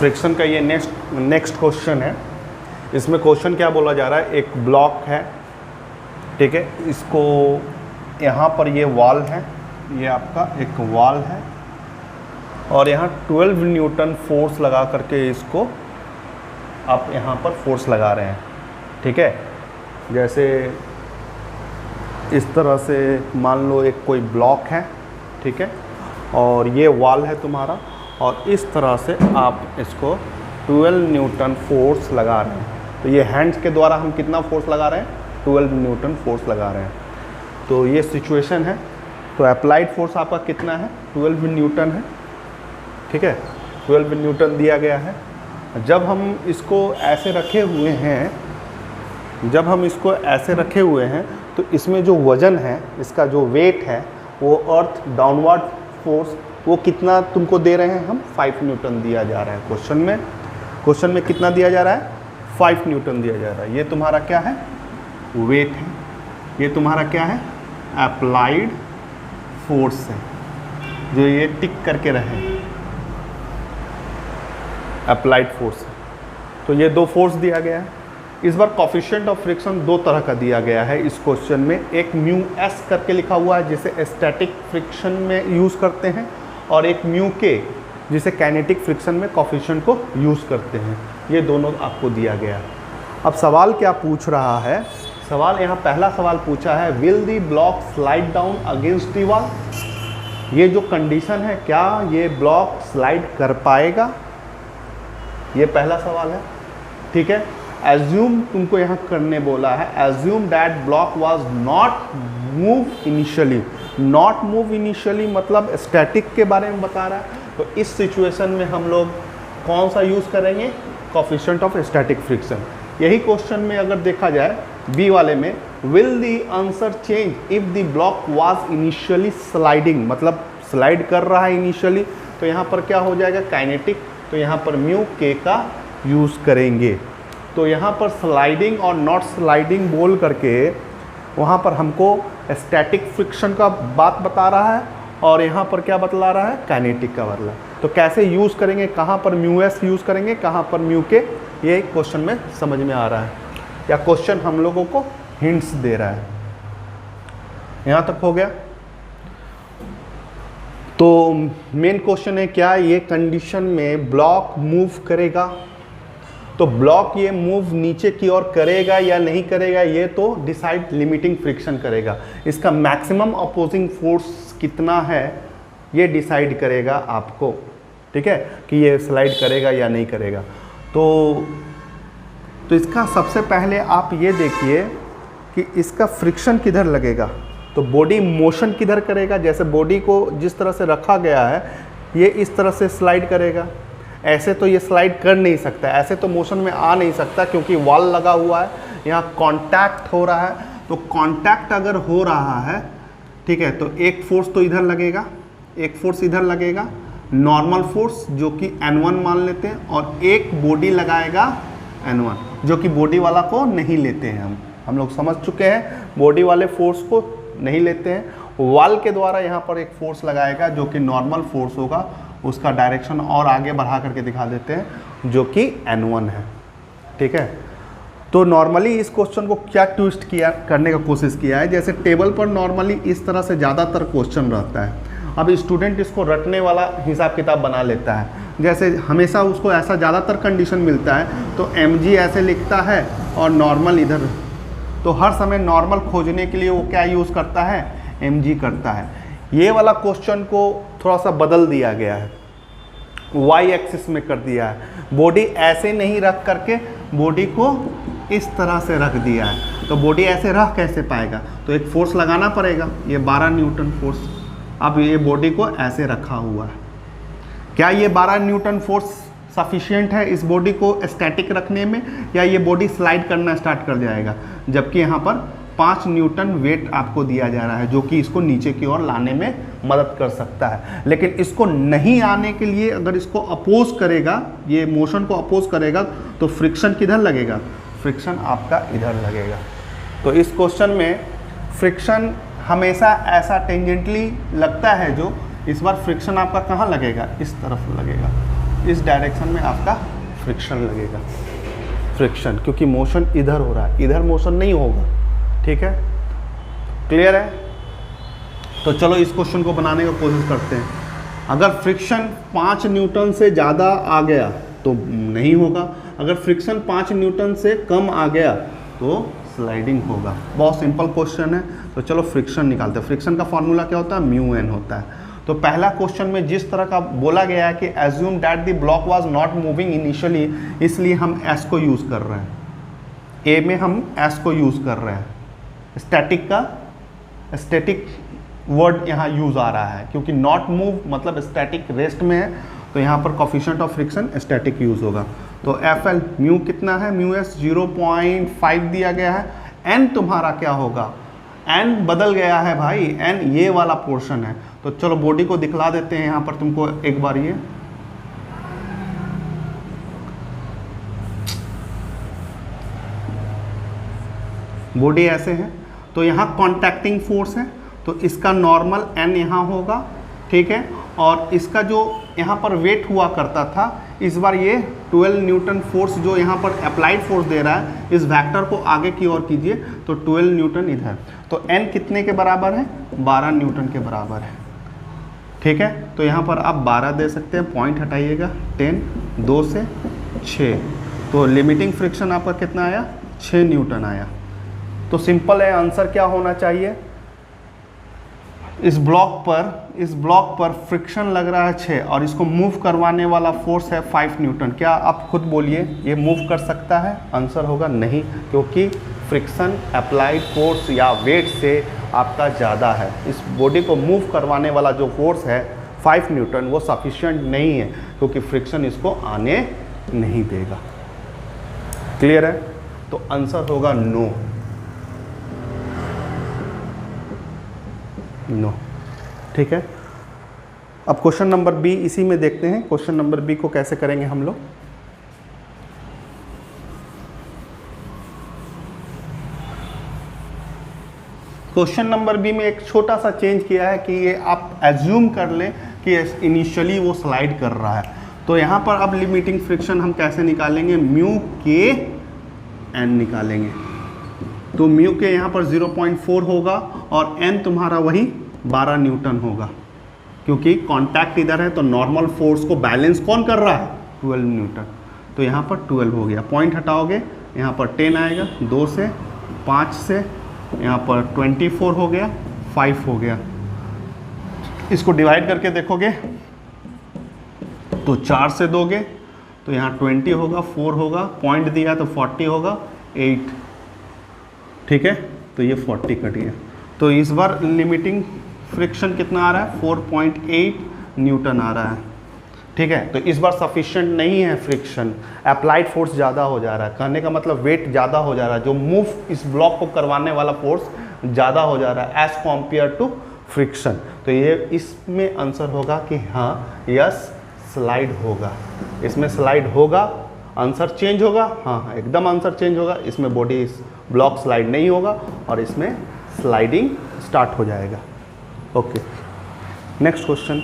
Friction का ये next question है। इसमें क्वेश्चन क्या बोला जा रहा है, एक ब्लॉक है, ठीक है, इसको यहाँ पर ये वॉल है, ये आपका एक वॉल है और यहाँ 12 न्यूटन फोर्स लगा करके इसको आप यहाँ पर फोर्स लगा रहे हैं, ठीक है। जैसे इस तरह से मान लो एक कोई ब्लॉक है, ठीक है, और ये वॉल है तुम्हारा और इस तरह से आप इसको 12 न्यूटन फोर्स लगा रहे हैं। तो ये हैंड्स के द्वारा हम कितना फोर्स लगा रहे हैं, 12 न्यूटन फोर्स लगा रहे हैं। तो ये सिचुएशन है। तो अप्लाइड फोर्स आपका कितना है, 12 न्यूटन है, ठीक है, 12 न्यूटन दिया गया है। जब हम इसको ऐसे रखे हुए हैं तो इसमें जो वज़न है, इसका जो वेट है, वो अर्थ डाउनवर्ड फोर्स वो कितना तुमको दे रहे हैं हम, 5 न्यूटन दिया जा रहा है। क्वेश्चन में कितना दिया जा रहा है, 5 न्यूटन दिया जा रहा है। ये तुम्हारा क्या है, वेट है। ये तुम्हारा क्या है, अप्लाइड फोर्स है, जो ये टिक करके रहे, अप्लाइड फोर्स है। तो ये दो फोर्स दिया गया है। इस बार कोफिशिएंट ऑफ फ्रिक्शन दो तरह का दिया गया है इस क्वेश्चन में। एक म्यू एस करके लिखा हुआ है, जिसे स्टैटिक फ्रिक्शन में यूज़ करते हैं, और एक म्यू के, जिसे काइनेटिक फ्रिक्शन में कोफिशिएंट को यूज़ करते हैं। ये दोनों आपको दिया गया है। अब सवाल क्या पूछ रहा है, सवाल यहाँ पहला सवाल पूछा है, will the block slide down against the wall. ये जो कंडीशन है, क्या ये ब्लॉक स्लाइड कर पाएगा, ये पहला सवाल है, ठीक है। एज्यूम तुमको यहाँ करने बोला है, assume that block was not move initially. Not move initially मतलब स्टैटिक के बारे में बता रहा है। तो इस सिचुएशन में हम लोग कौन सा यूज़ करेंगे, कोफिशिएंट ऑफ स्टैटिक फ्रिक्शन। यही क्वेश्चन में अगर देखा जाए बी वाले में, will the answer change if the block was initially sliding, मतलब स्लाइड कर रहा है इनिशियली, तो यहाँ पर क्या हो जाएगा, काइनेटिक। तो यहाँ पर म्यू के का यूज़ करेंगे। तो यहाँ पर स्लाइडिंग और नॉट स्लाइडिंग बोल करके वहाँ पर हमको स्टैटिक फ्रिक्शन का बात बता रहा है, और यहाँ पर क्या बतला रहा है, काइनेटिक का बदला। तो कैसे यूज़ करेंगे, कहाँ पर म्यू एस यूज़ करेंगे, कहाँ पर म्यू के, ये क्वेश्चन में समझ में आ रहा है, या क्वेश्चन हम लोगों को हिंट्स दे रहा है। यहाँ तक हो गया। तो मेन क्वेश्चन है, क्या ये कंडीशन में ब्लॉक मूव करेगा। तो ब्लॉक ये मूव नीचे की ओर करेगा या नहीं करेगा, ये तो डिसाइड लिमिटिंग फ्रिक्शन करेगा। इसका मैक्सिमम अपोजिंग फोर्स कितना है, ये डिसाइड करेगा आपको, ठीक है, कि ये स्लाइड करेगा या नहीं करेगा। तो इसका सबसे पहले आप ये देखिए कि इसका फ्रिक्शन किधर लगेगा। तो बॉडी मोशन किधर करेगा, जैसे बॉडी को जिस तरह से रखा गया है, ये इस तरह से स्लाइड करेगा। ऐसे तो ये स्लाइड कर नहीं सकता, ऐसे तो मोशन में आ नहीं सकता, क्योंकि वॉल लगा हुआ है, यहाँ कांटेक्ट हो रहा है। तो कांटेक्ट अगर हो रहा है, ठीक है, तो एक फोर्स तो इधर लगेगा, एक फोर्स इधर लगेगा, नॉर्मल फोर्स जो कि N1 मान लेते हैं, और एक बॉडी लगाएगा N1, जो कि बॉडी वाला को नहीं लेते हैं। हम लोग समझ चुके हैं, बॉडी वाले फोर्स को नहीं लेते हैं। वॉल के द्वारा यहाँ पर एक फोर्स लगाएगा, जो कि नॉर्मल फोर्स होगा, उसका डायरेक्शन और आगे बढ़ा करके दिखा देते हैं, जो कि N1 है, ठीक है। तो नॉर्मली इस क्वेश्चन को क्या ट्विस्ट किया करने का कोशिश किया है, जैसे टेबल पर नॉर्मली इस तरह से ज़्यादातर क्वेश्चन रहता है। अब स्टूडेंट इसको रटने वाला हिसाब किताब बना लेता है, जैसे हमेशा उसको ऐसा ज़्यादातर कंडीशन मिलता है, तो mg ऐसे लिखता है और नॉर्मल इधर। तो हर समय नॉर्मल खोजने के लिए वो क्या यूज़ करता है, mg करता है। ये वाला क्वेश्चन को थोड़ा सा बदल दिया गया है, y एक्सिस में कर दिया है। बॉडी ऐसे नहीं रख करके बॉडी को इस तरह से रख दिया है। तो बॉडी ऐसे रख कैसे पाएगा, तो एक फोर्स लगाना पड़ेगा, ये 12 न्यूटन फोर्स। अब ये बॉडी को ऐसे रखा हुआ है, क्या ये 12 न्यूटन फोर्स सफिशिएंट है इस बॉडी को स्टैटिक रखने में, या ये बॉडी स्लाइड करना स्टार्ट कर जाएगा। जबकि यहाँ पर 5 न्यूटन वेट आपको दिया जा रहा है, जो कि इसको नीचे की ओर लाने में मदद कर सकता है। लेकिन इसको नहीं आने के लिए अगर इसको अपोज करेगा, ये मोशन को अपोज करेगा, तो फ्रिक्शन किधर लगेगा, फ्रिक्शन आपका इधर लगेगा। तो इस क्वेश्चन में फ्रिक्शन हमेशा ऐसा टेंजेंटली लगता है, जो इस बार फ्रिक्शन आपका कहाँ लगेगा, इस तरफ लगेगा, इस डायरेक्शन में आपका फ्रिक्शन लगेगा, फ्रिक्शन, क्योंकि मोशन इधर हो रहा है, इधर मोशन नहीं होगा। ठीक है, क्लियर है? तो चलो इस क्वेश्चन को बनाने की कोशिश करते हैं। अगर फ्रिक्शन 5 न्यूटन से ज़्यादा आ गया तो नहीं होगा, अगर फ्रिक्शन 5 न्यूटन से कम आ गया तो स्लाइडिंग होगा। बहुत सिंपल क्वेश्चन है। तो चलो फ्रिक्शन निकालते हैं। फ्रिक्शन का फॉर्मूला क्या होता है? म्यू एन होता है। तो पहला क्वेश्चन में जिस तरह का बोला गया है कि assume that the block was not moving initially, इसलिए हम एस को यूज़ कर रहे हैं, ए में हम एस को यूज़ कर रहे हैं। स्टैटिक का स्टैटिक वर्ड यहाँ यूज़ आ रहा है, क्योंकि नॉट मूव मतलब स्टैटिक रेस्ट में है, तो यहाँ पर coefficient of friction static use होगा। तो एफ एल म्यू कितना है? म्यू एस 0.5 दिया गया है। एन तुम्हारा क्या होगा? एन बदल गया है भाई, एन ये वाला पोर्शन है। तो चलो बॉडी को दिखला देते हैं यहाँ पर तुमको एक बार। ये बॉडी ऐसे है, तो यहाँ कॉन्टैक्टिंग फोर्स है, तो इसका नॉर्मल एन यहाँ होगा। ठीक है, और इसका जो यहाँ पर वेट हुआ करता था, इस बार ये 12 न्यूटन फोर्स जो यहाँ पर अप्लाइड फोर्स दे रहा है, इस वेक्टर को आगे की ओर कीजिए तो 12 न्यूटन इधर। तो एन कितने के बराबर है? 12 न्यूटन के बराबर है। ठीक है, तो यहाँ पर आप 12 दे सकते हैं, पॉइंट हटाइएगा, 10, 2 से 6, तो लिमिटिंग फ्रिक्शन आपका कितना आया? 6 न्यूटन आया। तो सिंपल है, आंसर क्या होना चाहिए? इस ब्लॉक पर फ्रिक्शन लग रहा है 6 और इसको मूव करवाने वाला फोर्स है 5 न्यूटन। क्या आप खुद बोलिए, ये मूव कर सकता है? आंसर होगा नहीं, क्योंकि फ्रिक्शन अप्लाइड फोर्स या वेट से आपका ज़्यादा है। इस बॉडी को मूव करवाने वाला जो फोर्स है 5 न्यूटन, वो सफिशिएंट नहीं है, क्योंकि फ्रिक्शन इसको आने नहीं देगा। क्लियर है? तो आंसर होगा नो। नो। ठीक है, अब क्वेश्चन नंबर बी इसी में देखते हैं। क्वेश्चन नंबर बी को कैसे करेंगे हम लोग? क्वेश्चन नंबर बी में एक छोटा सा चेंज किया है कि ये आप एज्यूम कर लें कि इनिशियली वो स्लाइड कर रहा है। तो यहाँ पर अब लिमिटिंग फ्रिक्शन हम कैसे निकालेंगे? म्यू के एन निकालेंगे। तो म्यू के यहाँ पर 0.4 होगा और एन तुम्हारा वही 12 न्यूटन होगा, क्योंकि कांटेक्ट इधर है, तो नॉर्मल फोर्स को बैलेंस कौन कर रहा है? 12 न्यूटन। तो यहाँ पर 12 हो गया, पॉइंट हटाओगे, यहाँ पर 10 आएगा, 2 से 5 से यहाँ पर 24 हो गया, 5 हो गया। इसको डिवाइड करके देखोगे तो 4 से दोगे तो यहाँ 20 होगा, 4 होगा, पॉइंट दिया तो 40 होगा, 8। ठीक है, तो ये 40 कट गया। तो इस बार लिमिटिंग फ्रिक्शन कितना आ रहा है? 4.8 न्यूटन आ रहा है। ठीक है, तो इस बार सफिशिएंट नहीं है फ्रिक्शन, अप्लाइड फोर्स ज़्यादा हो जा रहा है। कहने का मतलब वेट ज़्यादा हो जा रहा है, जो मूव इस ब्लॉक को करवाने वाला फोर्स ज़्यादा हो जा रहा है एज कॉम्पेयर टू फ्रिक्शन। तो ये इसमें आंसर होगा कि हाँ, यस, स्लाइड होगा। इसमें स्लाइड होगा, आंसर चेंज होगा। हाँ, एकदम आंसर चेंज होगा। इसमें बॉडी ब्लॉक स्लाइड नहीं होगा और इसमें स्लाइडिंग स्टार्ट हो जाएगा। Okay, next question.